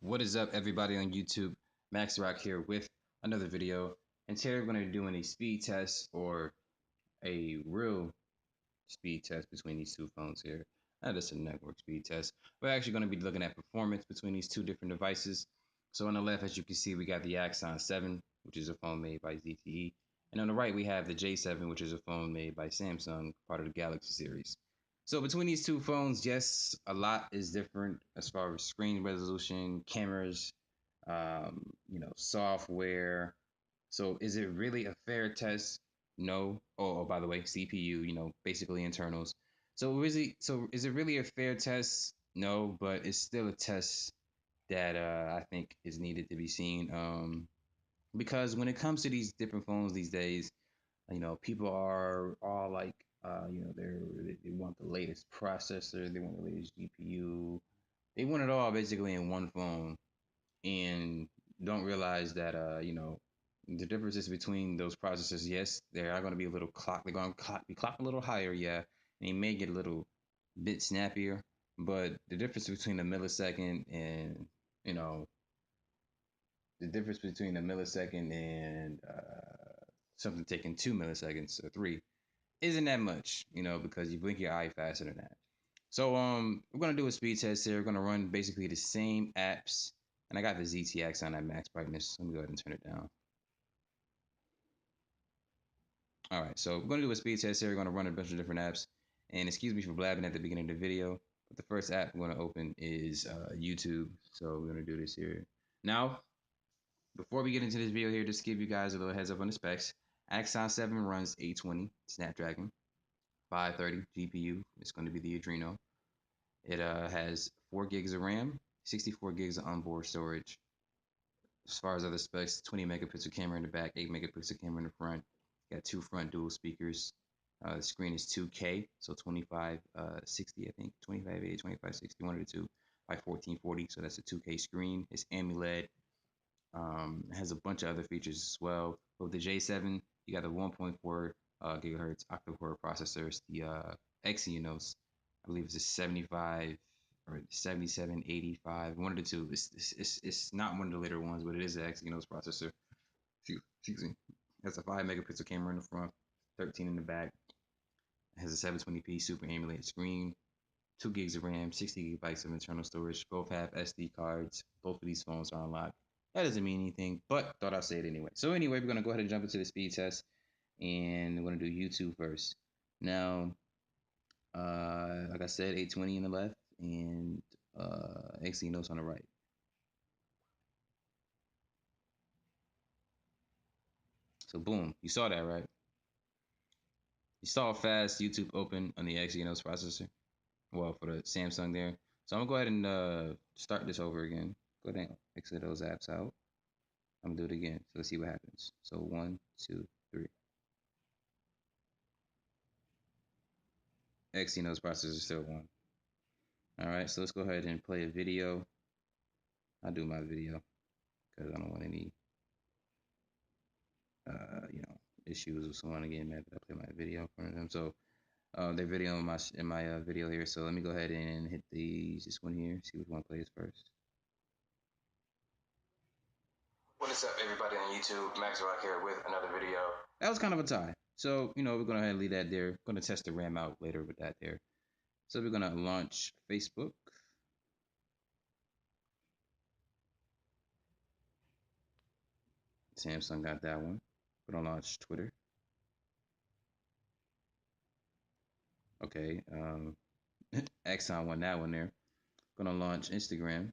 What is up, everybody on YouTube? Max Rock here with another video. And today we're going to be doing a speed test or a real speed test between these two phones here. Not just a network speed test. We're actually going to be looking at performance between these two different devices. So on the left, as you can see, we got the Axon 7, which is a phone made by ZTE. And on the right, we have the J7, which is a phone made by Samsung, part of the Galaxy series. So between these two phones, yes, a lot is different as far as screen resolution, cameras, software. So is it really a fair test? No. Oh, by the way, CPU, basically internals. So is it really a fair test? No, but it's still a test that I think is needed to be seen. Because when it comes to these different phones these days, people are all like, they want the latest processor, they want the latest GPU, they want it all basically in one phone, and don't realize that the differences between those processors. Yes, they are going to be a little clock. They're going to be clocked a little higher, yeah, and they may get a little bit snappier. But the difference between a millisecond and you know the difference between a millisecond and something taking 2 milliseconds or three isn't that much, because you blink your eye faster than that. So we're gonna do a speed test here. We're gonna run basically the same apps, and I got the ZTE Axon at max brightness. Let me go ahead and turn it down. All right, so we're gonna do a speed test here. We're gonna run a bunch of different apps, and excuse me for blabbing at the beginning of the video, but the first app we're gonna open is YouTube. So we're gonna do this here. Now, before we get into this video here, just to give you guys a little heads up on the specs. Axon 7 runs 820 Snapdragon, 530 GPU. It's going to be the Adreno. It has 4 gigs of RAM, 64 gigs of onboard storage. As far as other specs, 20 megapixel camera in the back, 8 megapixel camera in the front. Got 2 front dual speakers. The screen is 2K, so 2560, I think, 2580, 2560, one of the two, by 1440. So that's a 2K screen. It's AMOLED. It has a bunch of other features as well. But with the J7, you got a 1.4 gigahertz octa-core processor. It's the Exynos. I believe it's a 75 or 7785, one of the two. It's not one of the later ones, but it is an Exynos processor. Excuse me. It has a 5 megapixel camera in the front, 13 in the back. It has a 720p Super AMOLED screen, 2 gigs of RAM, 60 gigabytes of internal storage. Both have SD cards. Both of these phones are unlocked. That doesn't mean anything, but thought I'd say it anyway. So anyway, we're gonna go ahead and jump into the speed test, and we're gonna do YouTube first. Now, like I said, 820 on the left and Exynos on the right. So boom, you saw that, right? You saw fast YouTube open on the Exynos processor. Well, for the Samsung there. So I'm gonna go ahead and start this over again. Go ahead and exit those apps out. I'm gonna do it again. So let's see what happens. So 1, 2, 3. Exynos processor still 1. All right, so let's go ahead and play a video. I'll do my video because I don't want any, issues with someone getting mad that I play my video in front of them. So their video in my video here. So let me go ahead and hit this one here. See which one plays first. What is up, everybody on YouTube? Max Rock here with another video. That was kind of a tie. So we're gonna go ahead and leave that there. Gonna test the RAM out later with that there. So we're gonna launch Facebook. Samsung got that one. Gonna launch Twitter. Okay, Axon won that one there. Gonna launch Instagram.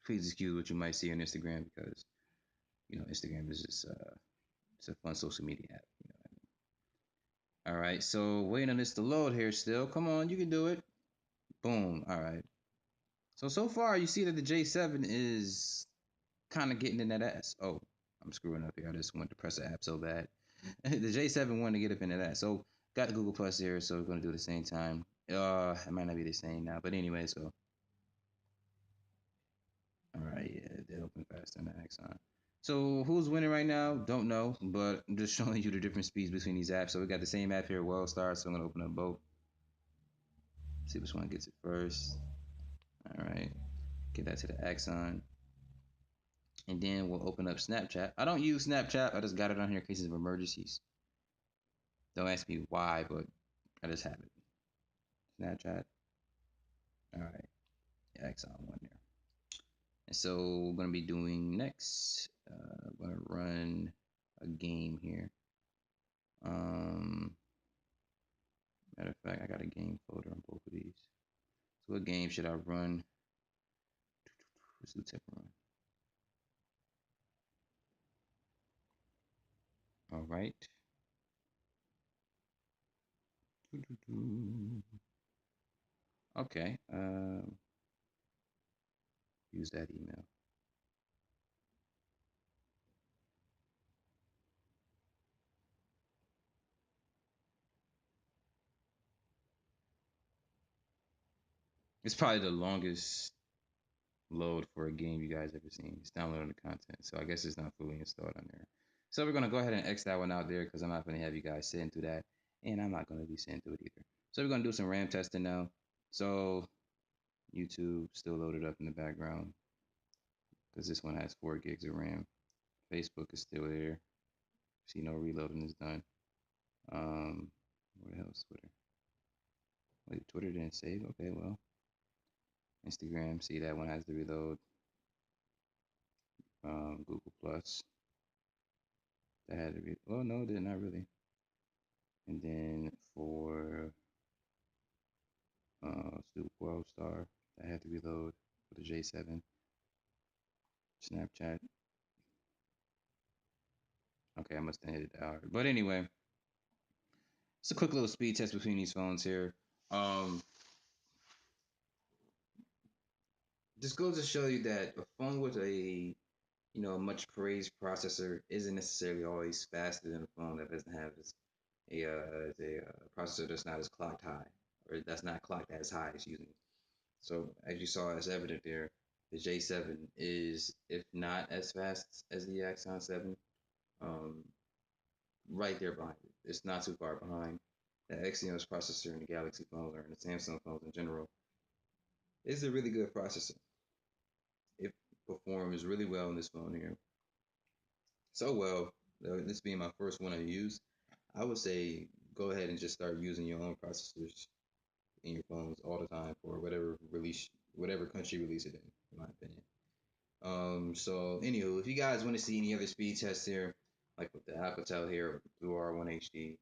Please excuse what you might see on Instagram because Instagram is just it's a fun social media app. All right, so waiting on this to load here still. Come on, you can do it. Boom. All right. So far you see that the J7 is kind of getting in that ass. Oh, I'm screwing up here. I just wanted to press the app so bad. The J7 wanted to get up into that. So got the Google Plus here, so we're gonna do it at the same time. It might not be the same now, but anyway, so all right, yeah, they open faster than the Axon. So who's winning right now? Don't know, but I'm just showing you the different speeds between these apps. So we got the same app here, WorldStar. So I'm gonna open up both. See which one gets it first. All right. Get that to the Axon. And then we'll open up Snapchat. I don't use Snapchat. I just got it on here in cases of emergencies. Don't ask me why, but I just have it. Snapchat. All right. Axon one there. And so we're going to be doing next. I'm going to run a game here. Matter of fact, I got a game folder on both of these. So what game should I run? Let's do tip run. All right. Okay. Use that email. It's probably the longest load for a game you guys ever seen. It's downloading the content, so I guess it's not fully installed on there. So we're gonna go ahead and X that one out there because I'm not gonna have you guys sitting through that, and I'm not gonna be sitting through it either. So we're gonna do some RAM testing now. So YouTube still loaded up in the background because this one has 4 gigs of RAM. Facebook is still there. See, no reloading is done. What else? Twitter. Wait, Twitter didn't save. Okay, well, Instagram. See, that one has to reload. Google Plus. That had to be. Oh no, did not really. And then for let's do World Star. That had to reload for the J7. Snapchat. Okay, I must have hit it out. But anyway, it's a quick little speed test between these phones here. This goes to show you that a phone with a much praised processor isn't necessarily always faster than a phone that doesn't have a processor that's not as clocked high, or that's not clocked as high, excuse me. So as you saw, as evident there, the J7 is, if not as fast as the Axon 7, um, right there behind it. It's not too far behind. The Exynos processor in the Galaxy phones or in the Samsung phones in general is a really good processor. It performs really well in this phone here. So well, this being my first one I use, I would say go ahead and just start using your own processors in your phones all the time for whatever country release it in my opinion. So anywho, if you guys want to see any other speed tests here, like with the Alcatel here, with the Blue R1 HD,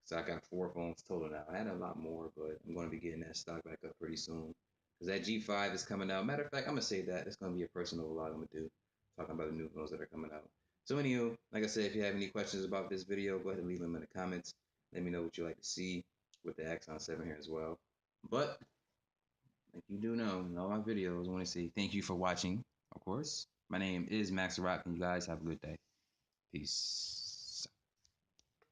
so I got 4 phones total now. I had a lot more, but I'm going to be getting that stock back up pretty soon. Because that G5 is coming out. Matter of fact, I'm going to say that. It's going to be a personal vlog I'm going to do, talking about the new phones that are coming out. So anywho, like I said, if you have any questions about this video, go ahead and leave them in the comments. Let me know what you like to see with the Axon 7 here as well. But like you do know, in all my videos, I want to say thank you for watching, of course. My name is Max Rock, and you guys have a good day. Peace.